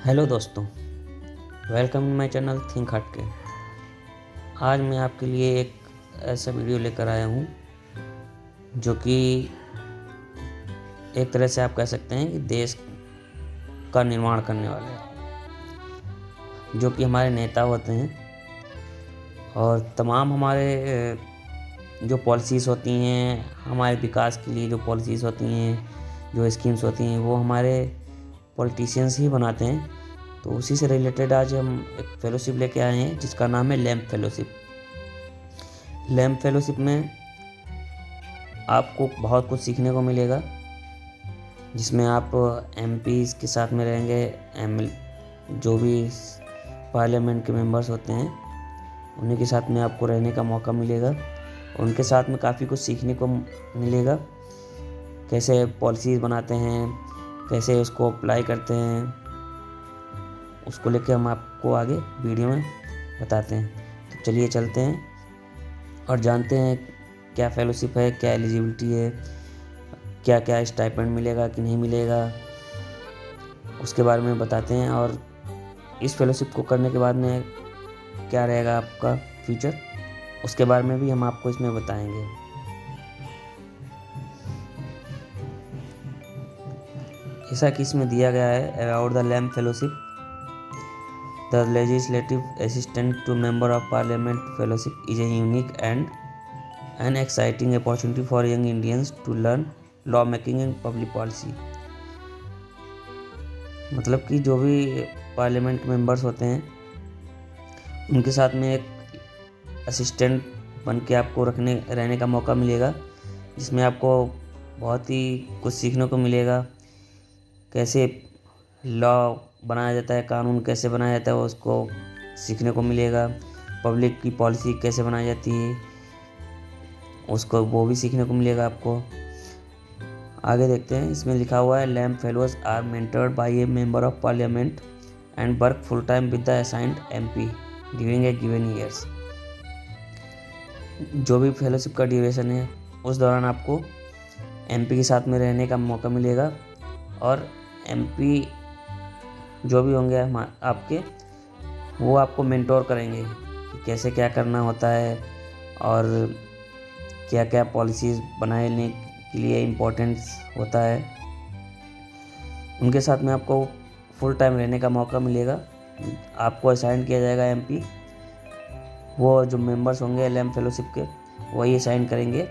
Hello दोस्तों, welcome to my channel थिंक हट के। आज मैं आपके लिए एक ऐसा वीडियो लेकर आया हूँ जो कि एक तरह से आप कह सकते हैं कि देश का निर्माण करने वाले हैं, जो कि हमारे नेता होते हैं। और तमाम हमारे जो पॉलिसीज़ होती हैं, हमारे विकास के लिए जो पॉलिसीज़ होती हैं, जो स्कीम्स होती हैं, वो हमारे पॉलिटिशियंस ही बनाते हैं। तो उसी से रिलेटेड आज हम एक फेलोशिप लेके आए हैं जिसका नाम है लैम्प फेलोशिप। लैम्प फेलोशिप में आपको बहुत कुछ सीखने को मिलेगा, जिसमें आप एमपीज़ के साथ में रहेंगे, जो भी पार्लियामेंट के मेंबर्स होते हैं उन्हीं के साथ में आपको रहने का मौका मिलेगा। उनके साथ में काफ़ी कुछ सीखने को मिलेगा, कैसे पॉलिसीज़ बनाते हैं, कैसे उसको अप्लाई करते हैं, उसको लेके हम आपको आगे वीडियो में बताते हैं। तो चलिए चलते हैं और जानते हैं क्या फेलोशिप है, क्या एलिजिबिलिटी है, क्या क्या स्टाइपेंड मिलेगा कि नहीं मिलेगा, उसके बारे में बताते हैं। और इस फेलोशिप को करने के बाद में क्या रहेगा आपका फ्यूचर, उसके बारे में भी हम आपको इसमें बताएंगे। जैसा कि इसमें दिया गया है, about the lamp fellowship, The legislative assistant to member of parliament fellowship is a unique and an exciting opportunity for young Indians to learn lawmaking and public policy। मतलब कि जो भी पार्लियामेंट मेंबर्स होते हैं उनके साथ में एक असिस्टेंट बन के आपको रहने का मौका मिलेगा, जिसमें आपको बहुत ही कुछ सीखने को मिलेगा। कैसे लॉ बनाया जाता है, कानून कैसे बनाया जाता है, उसको सीखने को मिलेगा। पब्लिक की पॉलिसी कैसे बनाई जाती है, उसको वो भी सीखने को मिलेगा आपको। आगे देखते हैं, इसमें लिखा हुआ है LAMP fellows are mentored by a member of parliament and work full time with the assigned MP during a given years. जो भी फेलोशिप का ड्यूरेशन है उस दौरान आपको एमपी के साथ में रहने का मौका मिलेगा, और एमपी जो भी होंगे आपके, वो आपको मेंटोर करेंगे कि कैसे क्या करना होता है और क्या क्या पॉलिसीज़ बनाने के लिए इम्पोर्टेंस होता है। उनके साथ में आपको फुल टाइम रहने का मौका मिलेगा। आपको असाइन किया जाएगा एमपी, वो जो मेंबर्स होंगे लैम्प फेलोशिप के वही असाइन करेंगे।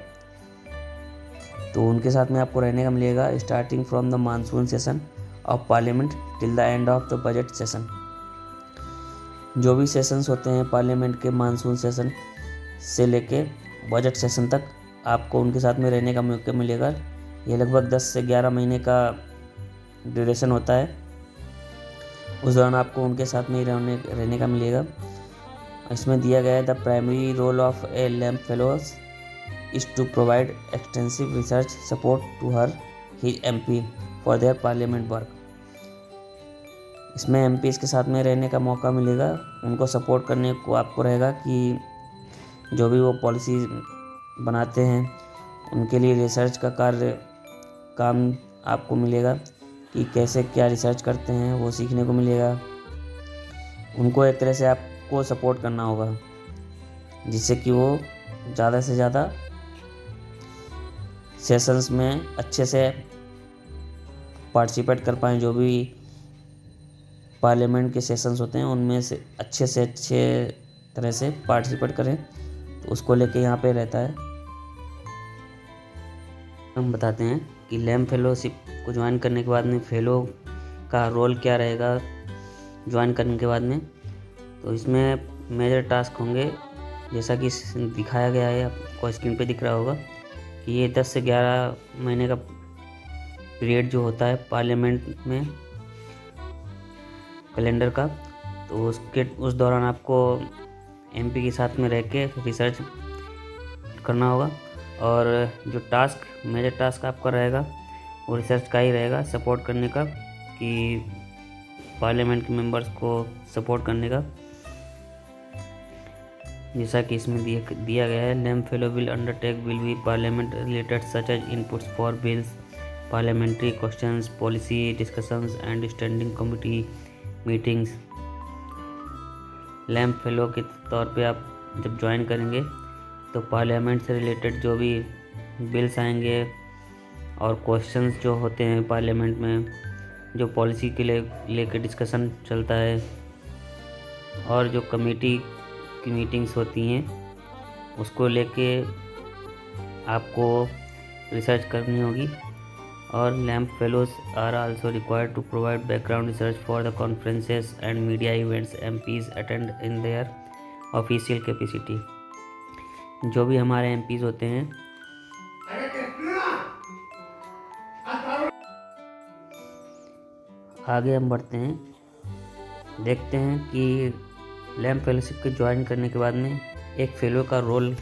तो उनके साथ में आपको रहने का मिलेगा starting from the monsoon session of parliament till the end of the budget session. जो भी सेशंस होते हैं पार्लियामेंट के, मानसून सेशन से लेके बजट सेशन तक आपको उनके साथ में रहने का मौका मिलेगा। ये लगभग 10 से 11 महीने का ड्यूरेशन होता है। उस दौरान आपको उनके साथ में ही रहने का मिलेगा। इसमें दिया गया है the primary role of a LAMP fellows is to provide extensive research support to his MP for their parliament work। इसमें MPs के साथ में रहने का मौका मिलेगा, उनको सपोर्ट करने को आपको रहेगा कि जो भी वो पॉलिसी बनाते हैं उनके लिए रिसर्च का काम आपको मिलेगा कि कैसे क्या रिसर्च करते हैं, वो सीखने को मिलेगा। उनको एक तरह से आपको सपोर्ट करना होगा, जिससे कि वो ज़्यादा से ज़्यादा सेशंस में अच्छे से पार्टिसिपेट कर पाएँ। जो भी पार्लियामेंट के सेशंस होते हैं उनमें से अच्छे तरह से पार्टिसिपेट करें, तो उसको लेके यहाँ पे रहता है। हम बताते हैं कि लैम्प फेलोशिप को ज्वाइन करने के बाद में फेलो का रोल क्या रहेगा ज्वाइन करने के बाद में। तो इसमें मेजर टास्क होंगे, जैसा कि दिखाया गया है, आपको स्क्रीन पे दिख रहा होगा कि ये 10 से 11 महीने का पीरियड जो होता है पार्लियामेंट में कैलेंडर का, तो उस दौरान आपको एमपी के साथ में रह के रिसर्च करना होगा। और जो मेजर टास्क आपका रहेगा वो रिसर्च का ही रहेगा, सपोर्ट करने का, कि पार्लियामेंट के मेंबर्स को सपोर्ट करने का। जैसा कि इसमें दिया गया है, LAMP fellow will be parliament related such as inputs for bills, parliamentary questions, policy discussions and standing committee meetings. LAMP fellow के तौर पे आप जब ज्वाइन करेंगे तो पार्लियामेंट से रिलेटेड जो भी बिल्स आएंगे और क्वेश्चंस जो होते हैं पार्लियामेंट में, जो पॉलिसी के लिए लेकर डिस्कशन चलता है, और जो कमेटी की मीटिंग्स होती हैं उसको लेके आपको रिसर्च करनी होगी। और LAMP fellows are also required to provide background research for the conferences and media events MPs attend in their official capacity. जो भी हमारे एमपीज होते हैं आगे हम बढ़ते हैं, देखते हैं कि लैम्प फेलोशिप के ज्वाइन करने के बाद में एक फेलो का रोल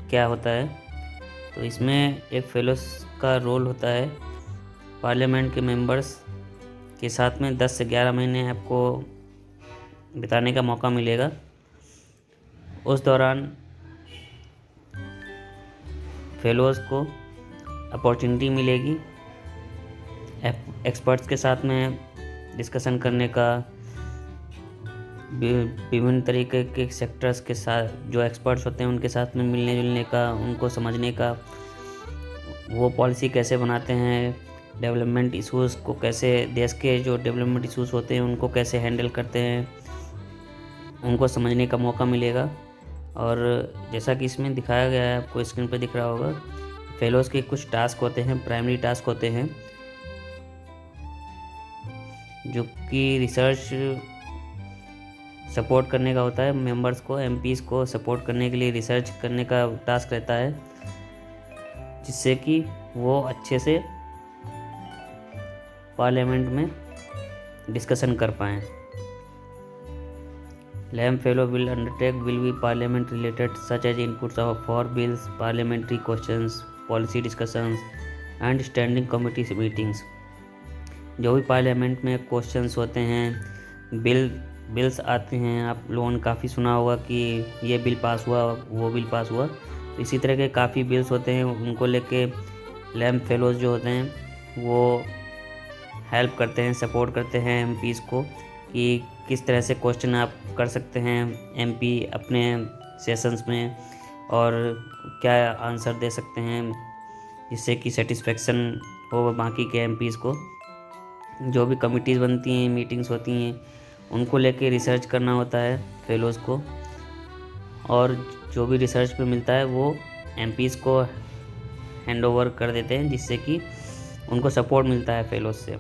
क्या होता है। तो इसमें एक फेलोस का रोल होता है पार्लियामेंट के मेंबर्स के साथ में 10 से 11 महीने आपको बिताने का मौका मिलेगा। उस दौरान फेलोज़ को अपॉर्चुनिटी मिलेगी एक्सपर्ट्स के साथ में डिस्कशन करने का, विभिन्न तरीके के सेक्टर्स के साथ जो एक्सपर्ट्स होते हैं उनके साथ में मिलने जुलने का, उनको समझने का, वो पॉलिसी कैसे बनाते हैं, डेवलपमेंट इश्यूज़ को कैसे, देश के जो डेवलपमेंट इश्यूज़ होते हैं उनको कैसे हैंडल करते हैं, उनको समझने का मौका मिलेगा। और जैसा कि इसमें दिखाया गया है, आपको स्क्रीन पर दिख रहा होगा, फेलोज़ के कुछ टास्क होते हैं, प्राइमरी टास्क होते हैं, जो कि रिसर्च सपोर्ट करने का होता है। मेंबर्स को, एमपीज़ को सपोर्ट करने के लिए रिसर्च करने का टास्क रहता है, जिससे कि वो अच्छे से पार्लियामेंट में डिस्कशन कर पाएँ। Lamp fellow will undertake will be parliament related such as inputs for bills, parliamentary questions, policy discussions and standing committee meetings। जो भी पार्लियामेंट में क्वेश्चंस होते हैं, बिल्स आते हैं, आप लोगों ने काफ़ी सुना होगा कि ये बिल पास हुआ, वो बिल पास हुआ, इसी तरह के काफ़ी बिल्स होते हैं। उनको लेके लैम्प फेलोज जो होते हैं वो हेल्प करते हैं, सपोर्ट करते हैं एमपीज़ को कि किस तरह से क्वेश्चन आप कर सकते हैं एमपी अपने सेशंस में, और क्या आंसर दे सकते हैं जिससे कि सेटिस्फेक्शन हो बाकी के एमपीज़ को। जो भी कमिटीज़ बनती हैं, मीटिंग्स होती हैं, उनको लेके रिसर्च करना होता है फेलोज़ को, और जो भी रिसर्च पे मिलता है वो एमपीज़ को हैंड ओवर कर देते हैं, जिससे कि उनको सपोर्ट मिलता है फेलोज़ से।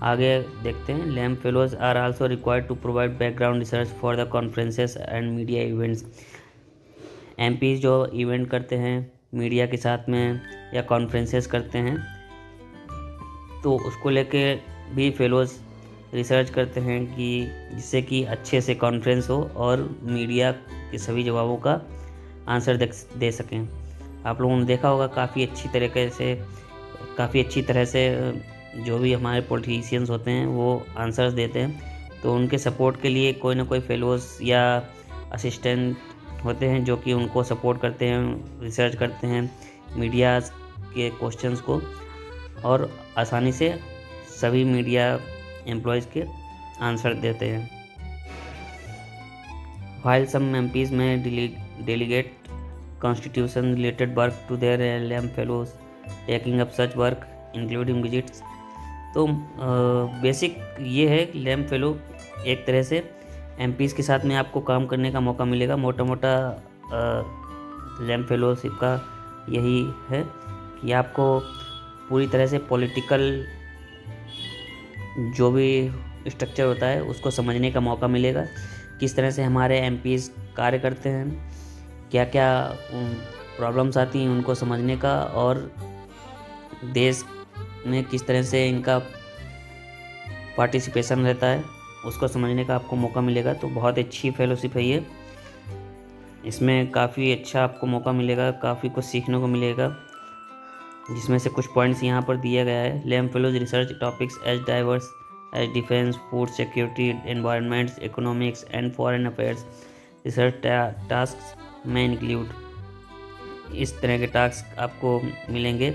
आगे देखते हैं, LAMP fellows are also required to provide background research for the conferences and media events. MPs जो इवेंट करते हैं मीडिया के साथ में या कॉन्फ्रेंसेस करते हैं, तो उसको लेके भी फेलोज़ रिसर्च करते हैं कि जिससे कि अच्छे से कॉन्फ्रेंस हो और मीडिया के सभी जवाबों का आंसर दे सकें। आप लोगों ने देखा होगा काफ़ी अच्छी तरह से जो भी हमारे पॉलिटिशियंस होते हैं वो आंसर्स देते हैं, तो उनके सपोर्ट के लिए कोई ना कोई फेलोज़ या असिस्टेंट होते हैं जो कि उनको सपोर्ट करते हैं, रिसर्च करते हैं मीडिया के क्वेश्चंस को, और आसानी से सभी मीडिया एम्प्लॉयज़ के आंसर देते हैं। While some MPs may delegate constitution related work to their LAMP fellows, taking up such work including visits। तो बेसिक ये है कि लैम्प फेलो एक तरह से एमपीज़ के साथ में आपको काम करने का मौका मिलेगा। मोटा मोटा लैम्प फेलोशिप का यही है कि आपको पूरी तरह से पॉलिटिकल जो भी स्ट्रक्चर होता है उसको समझने का मौका मिलेगा, किस तरह से हमारे एमपीज़ कार्य करते हैं, क्या क्या प्रॉब्लम्स आती हैं उनको समझने का, और देश में किस तरह से इनका पार्टिसिपेशन रहता है उसको समझने का आपको मौका मिलेगा। तो बहुत अच्छी फेलोशिप है ये, इसमें काफ़ी अच्छा आपको मौका मिलेगा, काफ़ी कुछ सीखने को मिलेगा, जिसमें से कुछ पॉइंट्स यहाँ पर दिया गया है। LAMP fellows research topics as diverse as defence, food security, environments, economics and foreign affairs. Research task में इंक्लूड इस तरह के टास्क आपको मिलेंगे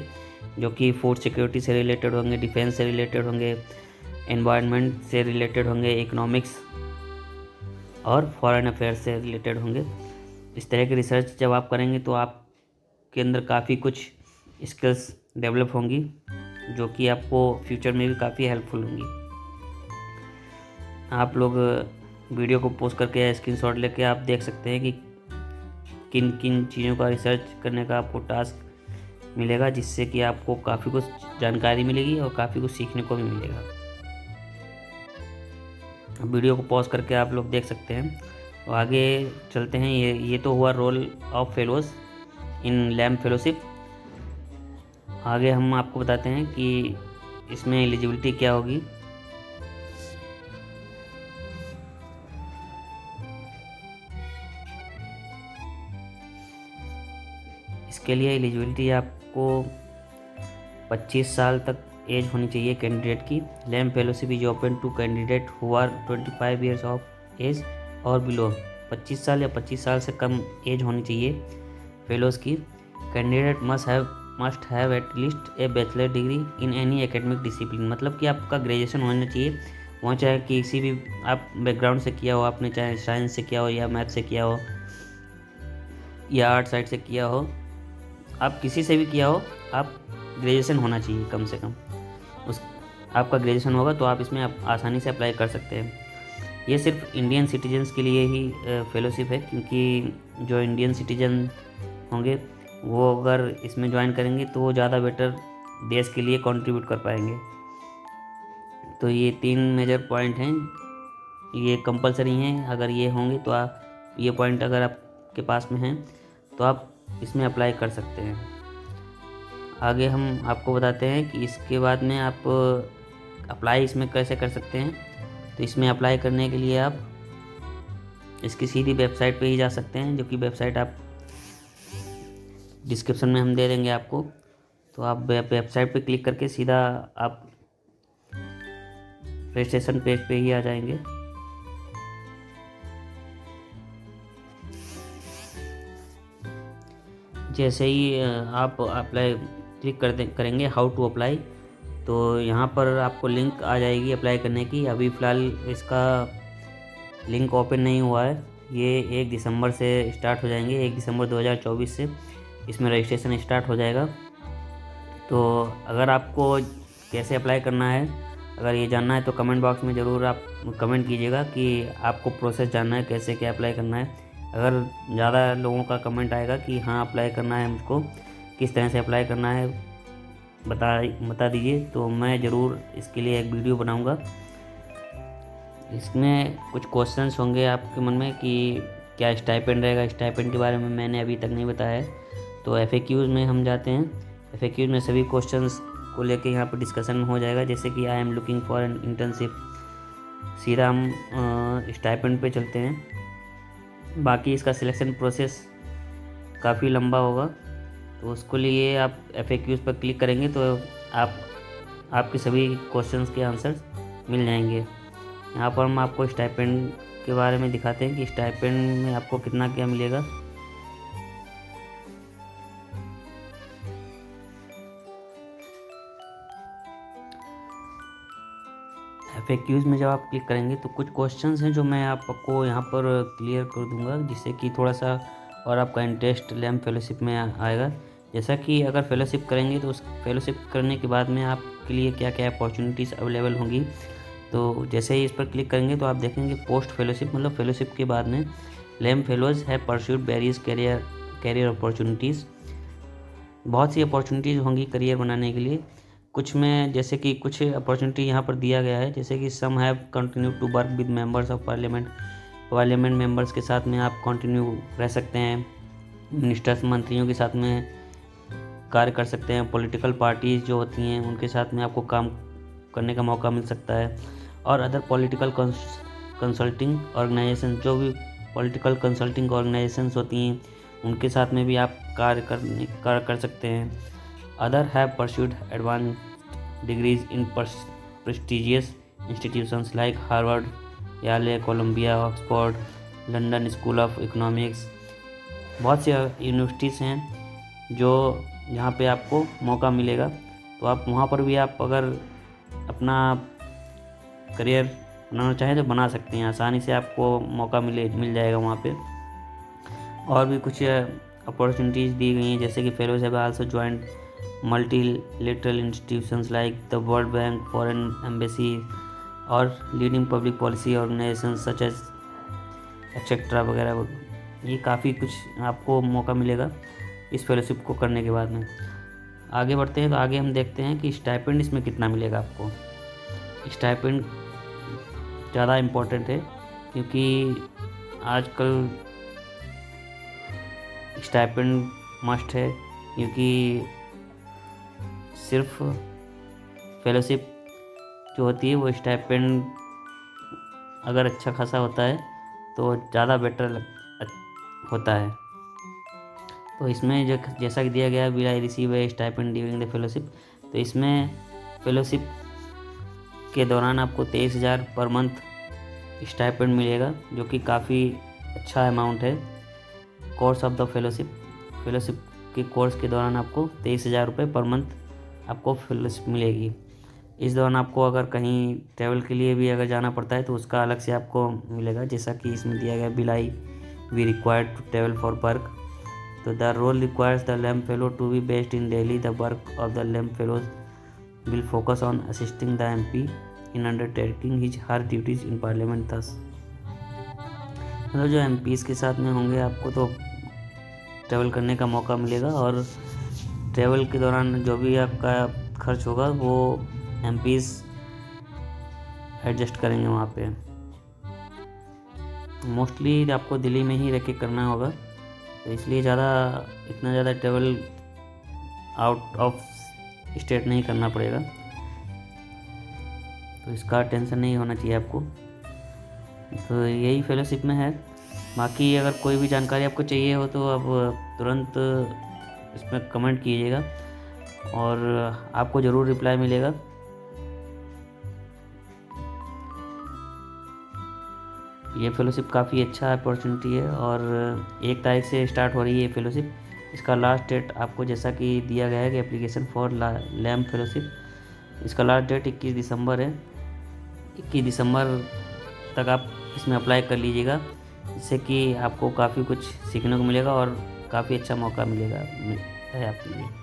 जो कि फूड सिक्योरिटी से रिलेटेड होंगे, डिफेंस से रिलेटेड होंगे, एनवायरनमेंट से रिलेटेड होंगे, इकोनॉमिक्स और फॉरेन अफेयर्स से रिलेटेड होंगे। इस तरह की रिसर्च जब आप करेंगे तो आपके अंदर काफ़ी कुछ स्किल्स डेवलप होंगी, जो कि आपको फ्यूचर में भी काफ़ी हेल्पफुल होंगी। आप लोग वीडियो को पोस्ट करके स्क्रीनशॉट लेके आप देख सकते हैं कि किन किन चीज़ों का रिसर्च करने का आपको टास्क मिलेगा, जिससे कि आपको काफ़ी कुछ जानकारी मिलेगी और काफ़ी कुछ सीखने को भी मिलेगा। वीडियो को पॉज करके आप लोग देख सकते हैं। तो आगे चलते हैं। ये तो हुआ role of fellows in LAMP fellowship. आगे हम आपको बताते हैं कि इसमें एलिजिबिलिटी क्या होगी। इसके लिए एलिजिबिलिटी आपको 25 साल तक एज होनी चाहिए कैंडिडेट की। LAMP fellowship is open to candidate who are 25 years of age और बिलो। 25 साल या 25 साल से कम एज होनी चाहिए फेलोज़ की। Candidate must have at least A bachelor degree in any academic discipline. मतलब कि आपका ग्रेजुएशन होना चाहिए, वहाँ चाहे किसी भी आप बैकग्राउंड से किया हो, आपने चाहे साइंस से किया हो या मैथ से किया हो या आर्ट साइड से किया हो, आप किसी से भी किया हो, आप ग्रेजुएशन होना चाहिए कम से कम। आपका ग्रेजुएशन होगा तो आप इसमें आसानी से अप्लाई कर सकते हैं। ये सिर्फ इंडियन सिटीजन्स के लिए ही फेलोशिप है, क्योंकि जो इंडियन सिटीजन होंगे वो अगर इसमें ज्वाइन करेंगे तो वो ज़्यादा बेटर देश के लिए कंट्रीब्यूट कर पाएंगे। तो ये 3 मेजर पॉइंट हैं, ये कंपलसरी हैं। अगर ये होंगे तो आप ये पॉइंट अगर आपके पास में हैं तो आप इसमें अप्लाई कर सकते हैं। आगे हम आपको बताते हैं कि इसके बाद में आप अप्लाई इसमें कैसे कर सकते हैं। तो इसमें अप्लाई करने के लिए आप इसकी सीधी वेबसाइट पे ही जा सकते हैं, जो कि वेबसाइट आप डिस्क्रिप्शन में हम दे देंगे आपको। तो आप वेबसाइट पे क्लिक करके सीधा आप रजिस्ट्रेशन पेज पे ही आ जाएंगे। जैसे ही आप अप्लाई क्लिक करेंगे हाउ टू अप्लाई, तो यहाँ पर आपको लिंक आ जाएगी अप्लाई करने की। अभी फ़िलहाल इसका लिंक ओपन नहीं हुआ है। ये 1 दिसंबर से स्टार्ट हो जाएंगे। 1 दिसंबर 2024 से इसमें रजिस्ट्रेशन स्टार्ट हो जाएगा। तो अगर आपको कैसे अप्लाई करना है, अगर ये जानना है तो कमेंट बॉक्स में ज़रूर आप कमेंट कीजिएगा कि आपको प्रोसेस जानना है, कैसे क्या अप्लाई करना है। अगर ज़्यादा लोगों का कमेंट आएगा कि हाँ अप्लाई करना है मुझको, किस तरह से अप्लाई करना है बता दीजिए, तो मैं ज़रूर इसके लिए एक वीडियो बनाऊंगा। इसमें कुछ क्वेश्चंस होंगे आपके मन में कि क्या स्टाइपेंड रहेगा। स्टाइपेंड के बारे में मैंने अभी तक नहीं बताया है। तो FAQs में हम जाते हैं। FAQs में सभी क्वेश्चंस को लेके यहाँ पर डिस्कशन हो जाएगा। जैसे कि I am looking for an internship, सीधा हम स्टाइपेंड पे चलते हैं। बाकी इसका सिलेक्शन प्रोसेस काफ़ी लंबा होगा, तो उसको लिए आप FAQs पर क्लिक करेंगे तो आपके सभी क्वेश्चंस के आंसर्स मिल जाएंगे। यहाँ पर हम आपको स्टाइपेंड के बारे में दिखाते हैं कि स्टाइपेंड में आपको कितना क्या मिलेगा। FAQs में जब आप क्लिक करेंगे तो कुछ क्वेश्चंस हैं जो मैं आपको यहाँ पर क्लियर कर दूंगा, जिससे कि थोड़ा सा और आपका इंटरेस्ट लैम्प फेलोशिप में आएगा। जैसा कि अगर फेलोशिप करेंगे तो उस फेलोशिप करने के बाद में आपके लिए क्या क्या अपॉर्चुनिटीज़ अवेलेबल होंगी। तो जैसे ही इस पर क्लिक करेंगे तो आप देखेंगे पोस्ट फेलोशिप, मतलब फेलोशिप के बाद में LAMP fellows have pursued various career opportunities. बहुत सी अपॉर्चुनिटीज़ होंगी करियर बनाने के लिए। कुछ में जैसे कि कुछ अपॉर्चुनिटी यहाँ पर दिया गया है, जैसे कि some have continue to work with members of parliament members के साथ में आप कंटिन्यू रह सकते हैं। मिनिस्टर्स मंत्रियों के साथ में कार्य कर सकते हैं। पॉलिटिकल पार्टीज़ जो होती हैं उनके साथ में आपको काम करने का मौका मिल सकता है। और अदर पॉलिटिकल कंसल्टिंग ऑर्गेनाइजेशन, जो भी पॉलिटिकल कंसल्टिंग ऑर्गेनाइजेशंस होती हैं उनके साथ में भी आप कार्य कर सकते हैं। Other have pursued advance degrees in prestigious institutions like Harvard, Yale, Columbia, Oxford, London School of Economics. बहुत सी यूनिवर्सिटीज़ हैं जो जहाँ पे आपको मौका मिलेगा, तो आप वहाँ पर भी आप अगर अपना करियर बनाना चाहें तो बना सकते हैं, आसानी से आपको मौका मिल जाएगा वहाँ पे। और भी कुछ अपॉर्चुनिटीज़ दी गई हैं, जैसे कि fellows have also joined multilateral institutions like the World Bank, foreign embassy और leading public policy organisation such as etcetera वगैरह। ये काफ़ी कुछ आपको मौका मिलेगा इस फेलोशिप को करने के बाद में। आगे बढ़ते हैं तो आगे हम देखते हैं कि स्टाइपेंड इसमें कितना मिलेगा आपको। स्टाइपेंड ज़्यादा इम्पोर्टेंट है, क्योंकि आजकल स्टाइपेंड मस्ट है, क्योंकि सिर्फ फेलोशिप जो होती है वो स्टाइपेंड अगर अच्छा खासा होता है तो ज़्यादा बेटर होता है। तो इसमें जैसा कि दिया गया, will I receive A stipend during the fellowship, तो इसमें फेलोशिप के दौरान आपको 23,000 पर मंथ स्टाइपेंड मिलेगा, जो कि काफ़ी अच्छा अमाउंट है। कोर्स ऑफ द फेलोशिप के कोर्स के दौरान आपको 23,000 रुपये पर मंथ आपको फेलोशिप मिलेगी। इस दौरान आपको अगर कहीं ट्रैवल के लिए भी अगर जाना पड़ता है तो उसका अलग से आपको मिलेगा, जैसा कि इसमें दिया गया, will I we required to travel for work, तो the role requires the LAMP fellow to be based in Delhi. The work of the LAMP fellows will focus on assisting the MP in undertaking his her duties in Parliament. Thus मतलब जो MPs के साथ में होंगे आपको तो travel करने का मौका मिलेगा, और ट्रैवल के दौरान जो भी आपका खर्च होगा वो MPs एडजस्ट करेंगे वहाँ पे। मोस्टली आपको दिल्ली में ही रह के करना होगा, तो इसलिए इतना ज़्यादा ट्रैवल आउट ऑफ स्टेट नहीं करना पड़ेगा, तो इसका टेंशन नहीं होना चाहिए आपको। तो यही फेलोशिप में है। बाकी अगर कोई भी जानकारी आपको चाहिए हो तो आप तुरंत इसमें कमेंट कीजिएगा और आपको ज़रूर रिप्लाई मिलेगा। ये फेलोशिप काफ़ी अच्छा अपॉर्चुनिटी है और 1 तारीख से स्टार्ट हो रही है ये फेलोशिप। इसका लास्ट डेट आपको जैसा कि दिया गया है कि एप्लीकेशन फॉर लैम्प फेलोशिप, इसका लास्ट डेट 21 दिसंबर है। 21 दिसंबर तक आप इसमें अप्लाई कर लीजिएगा, जिससे कि आपको काफ़ी कुछ सीखने को मिलेगा और काफ़ी अच्छा मौका मिलेगा है आपके लिए।